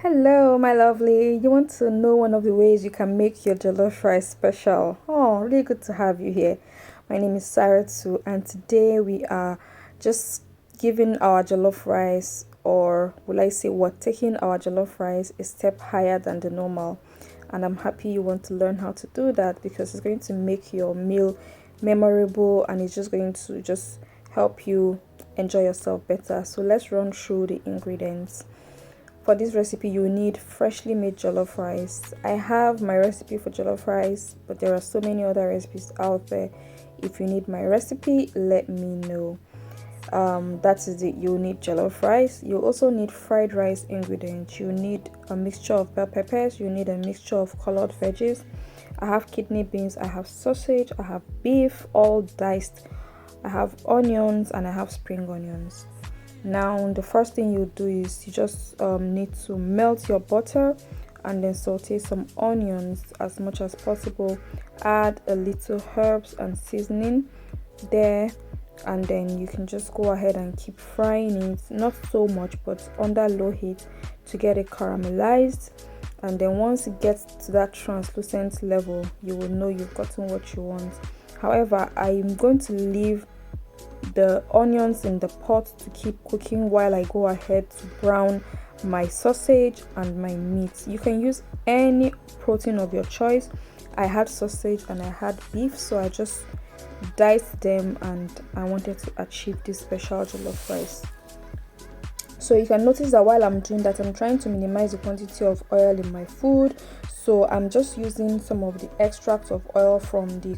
Hello, my lovely. You want to know one of the ways you can make your jollof rice special? Oh, really good to have you here. My name is Saratu, and today we are just giving our jollof rice, or will I say, what, taking our jollof rice a step higher than the normal. And I'm happy you want to learn how to do that because it's going to make your meal memorable and it's just going to just help you enjoy yourself better. So let's run through the ingredients. For this recipe, you need freshly made jollof rice. I have my recipe for jollof rice, but there are so many other recipes out there. If you need my recipe, let me know. That is it. You need jollof rice. You also need fried rice ingredients. You need a mixture of bell peppers. You need a mixture of colored veggies. I have kidney beans. I have sausage. I have beef, all diced. I have onions and I have spring onions. Now the first thing you do is you just need to melt your butter and then saute some onions as much as possible. Add a little herbs and seasoning there, and then you can just go ahead and keep frying it, not so much but under low heat, to get it caramelized. And then once it gets to that translucent level, you will know you've gotten what you want. However, I'm going to leave the onions in the pot to keep cooking while I go ahead to brown my sausage and my meat. You can use any protein of your choice. I had sausage and I had beef, so I just diced them and I wanted to achieve this special jollof rice. So you can notice that while I'm doing that, I'm trying to minimize the quantity of oil in my food. So I'm just using some of the extract of oil from the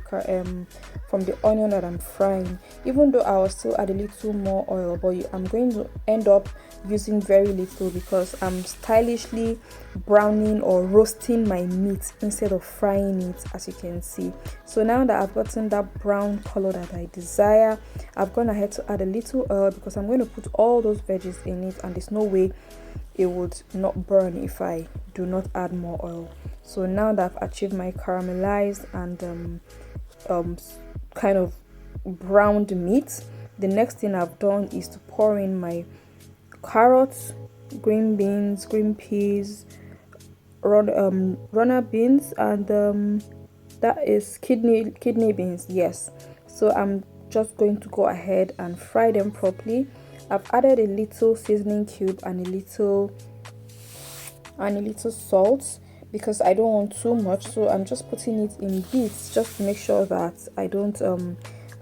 onion that I'm frying. Even though I will still add a little more oil, but I'm going to end up using very little because I'm stylishly browning or roasting my meat instead of frying it, as you can see. So now that I've gotten that brown color that I desire, I've gone ahead to add a little oil because I'm going to put all those veggies in it, and there's no way it would not burn if I do not add more oil. So now that I've achieved my caramelized and kind of browned meat, the next thing I've done is to pour in my carrots, green beans, green peas, runner beans, and that is kidney beans. Yes. So I'm just going to go ahead and fry them properly. I've added a little seasoning cube and a little salt because I don't want too much, so I'm just putting it in bits just to make sure that I don't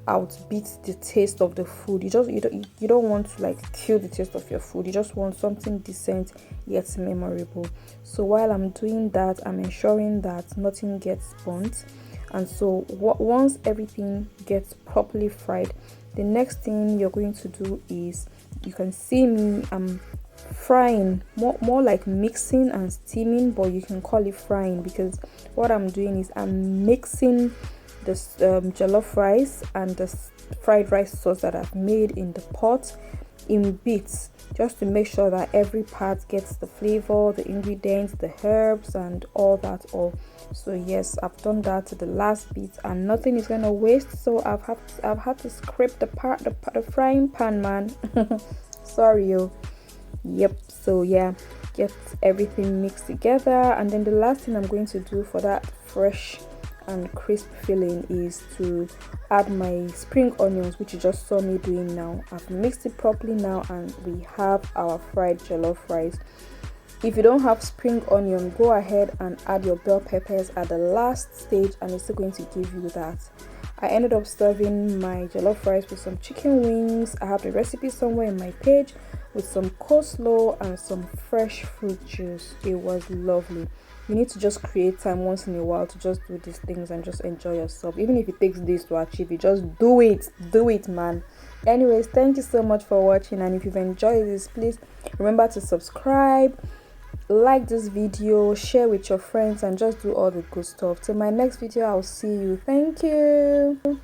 outbeat the taste of the food. You don't want to like kill the taste of your food. You just want something decent yet memorable. So while I'm doing that, I'm ensuring that nothing gets burnt. And so once everything gets properly fried, the next thing you're going to do is, you can see me, I'm frying, more like mixing and steaming, but you can call it frying because what I'm doing is I'm mixing this jollof rice and the fried rice sauce that I've made in the pot in bits, just to make sure that every part gets the flavor, the ingredients, the herbs, and all that. So yes, I've done that to the last bit, and nothing is gonna waste. So I've had to scrape the frying pan, man. Sorry, yo. Yep. So yeah, get everything mixed together, and then the last thing I'm going to do for that fresh and crisp feeling is to add my spring onions, which you just saw me doing now. I've mixed it properly now, and we have our fried jollof rice. If you don't have spring onion, go ahead and add your bell peppers at the last stage, and it's still going to give you that. I ended up serving my jollof rice with some chicken wings. I have the recipe somewhere in my page, with some coleslaw and some fresh fruit juice. It was lovely. You need to just create time once in a while to just do these things and just enjoy yourself. Even if it takes days to achieve it, just do it, man. Anyways, thank you so much for watching, and if you've enjoyed this, please remember to subscribe, like this video, share with your friends, and just do all the good stuff. Till my next video, I'll see you. Thank you.